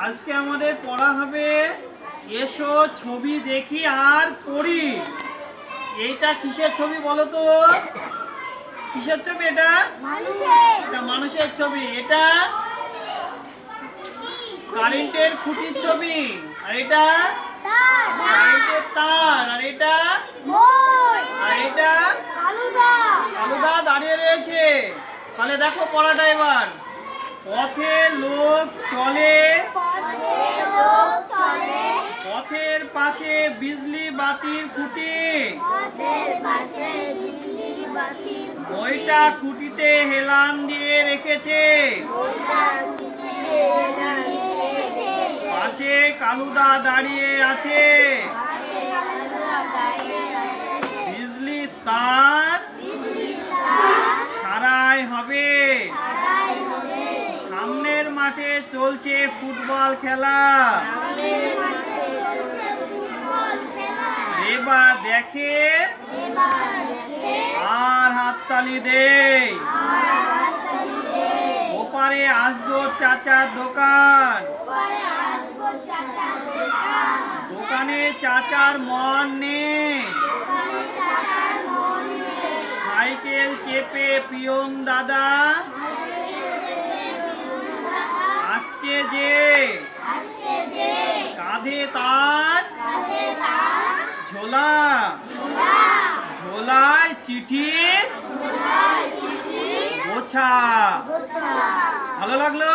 আজকে আমাদের পড়া হবে এসো ছবি দেখি আর পড়ি। এইটা কিসের ছবি বলো তো? কিসের ছবি এটা? এটা মানুষের ছবি। এটা কারেন্টের খুঁটির ছবি। আর এটা কারেন্টের তার। আর এটা কালুদা দাঁড়িয়ে রয়েছে। তাহলে দেখো পড়াটা এবার। পথে লোক চলে, পথের পাশে বিজলি বাতির খুঁটি, ওইটা খুঁটিতে হেলান দিয়ে রেখেছে। পাশে কালুদা দাঁড়িয়ে আছে। বিজলি তার সারাই হবে। সামনের মাঠে চলছে ফুটবল খেলা। এবার দেখে আর হাততালি দে। ওপারে আসগর চাচার দোকান। দোকানে চাচার মন নেই। সাইকেল চেপে পিয়ন দাদা আসছে যে। কাঁধে তার ঝোলা, ঝোলায় চিঠি গোছা। ভালো লাগলো?